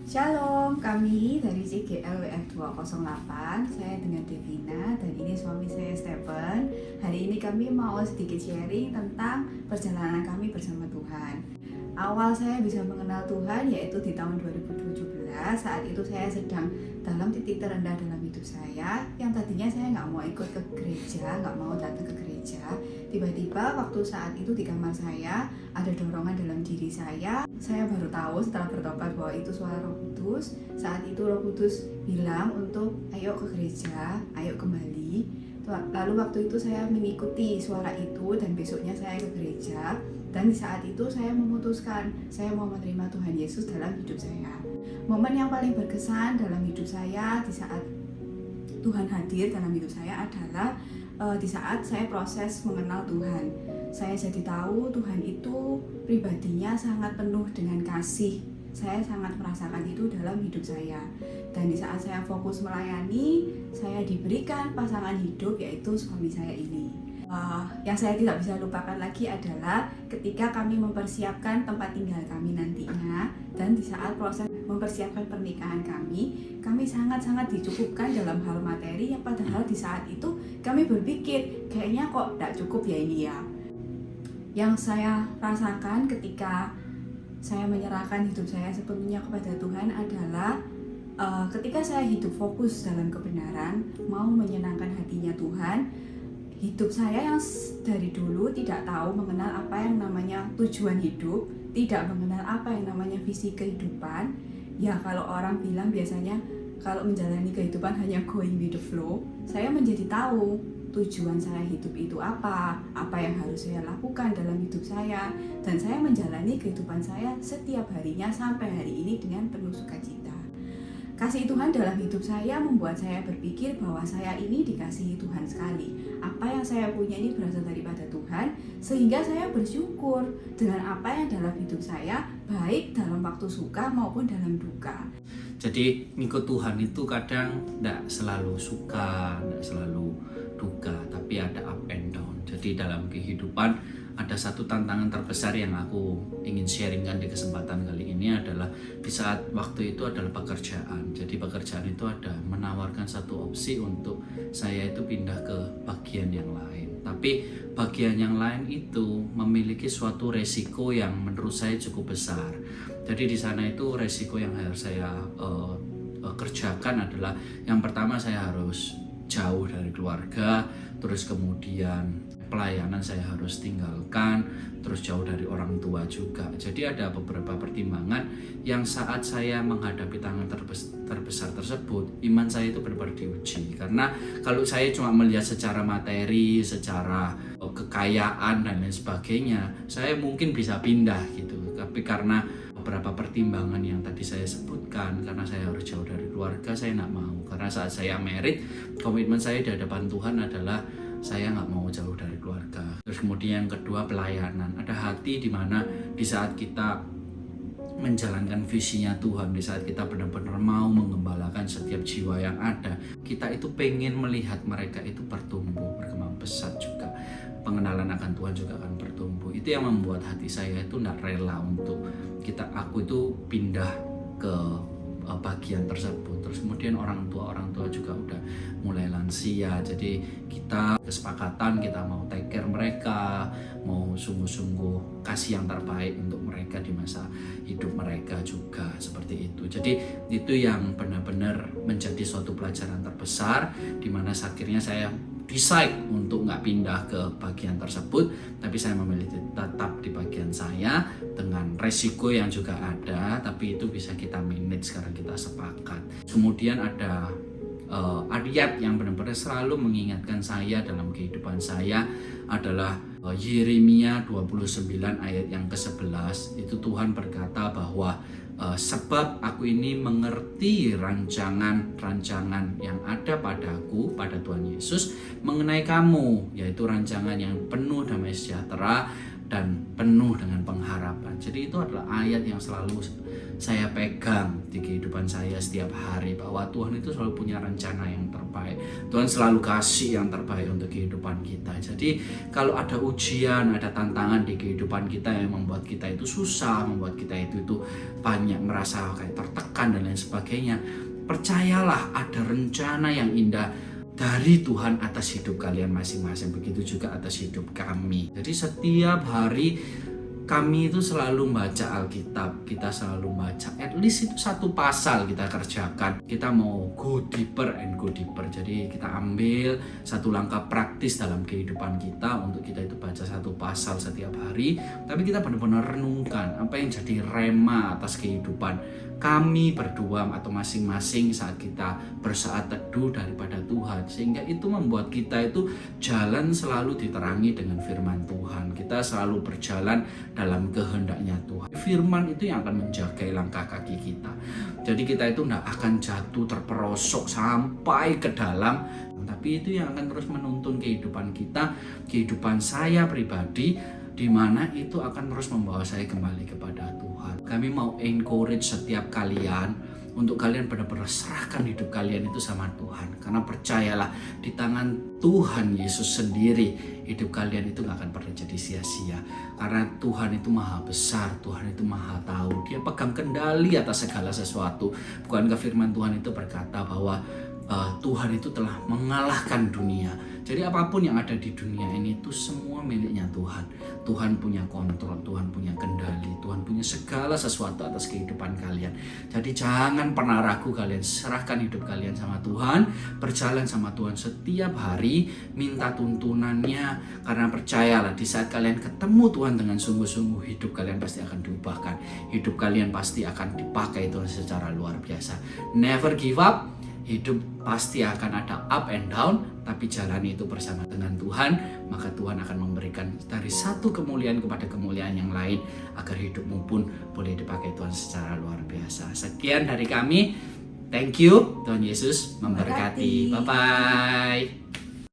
Shalom, kami dari CGL WF 208. Saya dengan Devina dan ini suami saya Stephen. Hari ini kami mau sedikit sharing tentang perjalanan kami bersama Tuhan. Awal saya bisa mengenal Tuhan yaitu di tahun 2017. Saat itu saya sedang dalam titik terendah dalam hidup saya. Yang tadinya saya nggak mau ikut ke gereja, nggak mau datang ke gereja. Tiba-tiba waktu saat itu di kamar saya ada dorongan dalam diri saya. Saya baru tahu setelah bertobat bahwa itu suara Roh Kudus. Saat itu Roh Kudus bilang untuk ayo ke gereja, ayo kembali. Lalu waktu itu saya mengikuti suara itu dan besoknya saya ke gereja. Dan di saat itu saya memutuskan saya mau menerima Tuhan Yesus dalam hidup saya. Momen yang paling berkesan dalam hidup saya di saat Tuhan hadir dalam hidup saya adalah di saat saya proses mengenal Tuhan. Saya jadi tahu Tuhan itu pribadinya sangat penuh dengan kasih. Saya sangat merasakan itu dalam hidup saya. Dan di saat saya fokus melayani, saya diberikan pasangan hidup yaitu suami saya ini. Yang saya tidak bisa lupakan lagi adalah ketika kami mempersiapkan tempat tinggal kami nantinya, dan di saat proses mempersiapkan pernikahan kami sangat-sangat dicukupkan dalam hal materi yang padahal di saat itu kami berpikir kayaknya kok tidak cukup ya ini ya. Yang saya rasakan ketika saya menyerahkan hidup saya sepenuhnya kepada Tuhan adalah ketika saya hidup fokus dalam kebenaran, mau menyenangkan hatinya Tuhan. Hidup saya yang dari dulu tidak tahu mengenal apa yang namanya tujuan hidup, tidak mengenal apa yang namanya visi kehidupan. Ya kalau orang bilang biasanya kalau menjalani kehidupan hanya going with the flow, saya menjadi tahu tujuan saya hidup itu apa yang harus saya lakukan dalam hidup saya, dan saya menjalani kehidupan saya setiap harinya sampai hari ini dengan penuh sukacita. Kasih Tuhan dalam hidup saya membuat saya berpikir bahwa saya ini dikasihi Tuhan sekali. Apa yang saya punya ini berasal daripada Tuhan, sehingga saya bersyukur dengan apa yang dalam hidup saya, baik dalam waktu suka maupun dalam duka. Jadi ngikut Tuhan itu kadang tidak selalu suka, tidak selalu duka, tapi ada up and down. Jadi dalam kehidupan ada satu tantangan terbesar yang aku ingin sharingkan di kesempatan kali ini adalah di saat waktu itu adalah pekerjaan. Jadi pekerjaan itu ada menawarkan satu opsi untuk saya itu pindah ke bagian yang lain. Tapi bagian yang lain itu memiliki suatu resiko yang menurut saya cukup besar. Jadi di sana itu resiko yang harus saya kerjakan adalah yang pertama saya harus jauh dari keluarga, terus kemudian pelayanan saya harus tinggalkan, terus jauh dari orang tua juga. Jadi ada beberapa pertimbangan yang saat saya menghadapi tantangan terbesar tersebut, iman saya itu benar-benar diuji. Karena kalau saya cuma melihat secara materi, secara kekayaan dan lain sebagainya, saya mungkin bisa pindah gitu. Tapi karena beberapa pertimbangan yang tadi saya sebutkan, karena saya harus jauh dari keluarga, saya nggak mau. Karena saat saya married, komitmen saya di hadapan Tuhan adalah saya nggak mau jauh dari keluarga. Terus kemudian yang kedua pelayanan. Ada hati di mana di saat kita menjalankan visinya Tuhan, di saat kita benar-benar mau mengembalakan setiap jiwa yang ada, kita itu pengen melihat mereka itu bertumbuh, berkembang pesat juga. Pengenalan akan Tuhan juga akan bertumbuh. Itu yang membuat hati saya itu tidak rela untuk aku itu pindah ke bagian tersebut. Terus kemudian orang tua juga udah mulai lansia, jadi kita kesepakatan kita mau take care mereka, mau sungguh-sungguh kasih yang terbaik untuk mereka di masa hidup mereka juga, seperti itu. Jadi itu yang benar-benar menjadi suatu pelajaran terbesar, di mana akhirnya saya decide untuk nggak pindah ke bagian tersebut, tapi saya memilih tetap di bagian saya dengan resiko yang juga ada, tapi itu bisa kita manage karena kita sepakat. Kemudian ada ayat yang benar-benar selalu mengingatkan saya dalam kehidupan saya adalah Yeremia 29 ayat yang ke-11. Itu Tuhan berkata bahwa sebab aku ini mengerti rancangan yang ada padaku, pada Tuhan Yesus mengenai kamu, yaitu rancangan yang penuh damai sejahtera dan penuh dengan pengharapan. Jadi itu adalah ayat yang selalu saya pegang di kehidupan saya setiap hari, bahwa Tuhan itu selalu punya rencana yang terbaik. Tuhan selalu kasih yang terbaik untuk kehidupan kita. Jadi kalau ada ujian, ada tantangan di kehidupan kita yang membuat kita itu susah, membuat kita itu banyak merasa kayak tertekan dan lain sebagainya, percayalah ada rencana yang indah dari Tuhan atas hidup kalian masing-masing. Begitu juga atas hidup kami. Jadi setiap hari kami itu selalu baca Alkitab, kita selalu baca at least itu satu pasal kita kerjakan. Kita mau go deeper and go deeper. Jadi kita ambil satu langkah praktis dalam kehidupan kita untuk kita itu baca satu pasal setiap hari. Tapi kita benar-benar renungkan apa yang jadi rema atas kehidupan kami berdua atau masing-masing saat kita bersaat teduh daripada Tuhan. Sehingga itu membuat kita itu jalan selalu diterangi dengan firman Tuhan. Kita selalu berjalan dalam kehendaknya Tuhan. Firman itu yang akan menjaga langkah kaki kita. Jadi kita itu tidak akan jatuh terperosok sampai ke dalam, tapi itu yang akan terus menuntun kehidupan kita, kehidupan saya pribadi, di mana itu akan terus membawa saya kembali kepada Tuhan. Kami mau encourage setiap kalian untuk kalian benar-benar serahkan hidup kalian itu sama Tuhan. Karena percayalah, di tangan Tuhan Yesus sendiri hidup kalian itu gak akan pernah jadi sia-sia. Karena Tuhan itu maha besar, Tuhan itu maha tahu. Dia pegang kendali atas segala sesuatu. Bukankah firman Tuhan itu berkata bahwa Tuhan itu telah mengalahkan dunia. Jadi apapun yang ada di dunia ini itu semua miliknya Tuhan. Tuhan punya kontrol, Tuhan punya kendali, Tuhan punya segala sesuatu atas kehidupan kalian. Jadi jangan pernah ragu, kalian serahkan hidup kalian sama Tuhan, berjalan sama Tuhan setiap hari, minta tuntunannya, karena percayalah di saat kalian ketemu Tuhan dengan sungguh-sungguh, hidup kalian pasti akan diubahkan. Hidup kalian pasti akan dipakai Tuhan secara luar biasa. Never give up. Hidup pasti akan ada up and down, tapi jalan itu bersama dengan Tuhan, maka Tuhan akan memberikan dari satu kemuliaan kepada kemuliaan yang lain, agar hidupmu pun boleh dipakai Tuhan secara luar biasa. Sekian dari kami. Thank you. Tuhan Yesus memberkati. Bye-bye.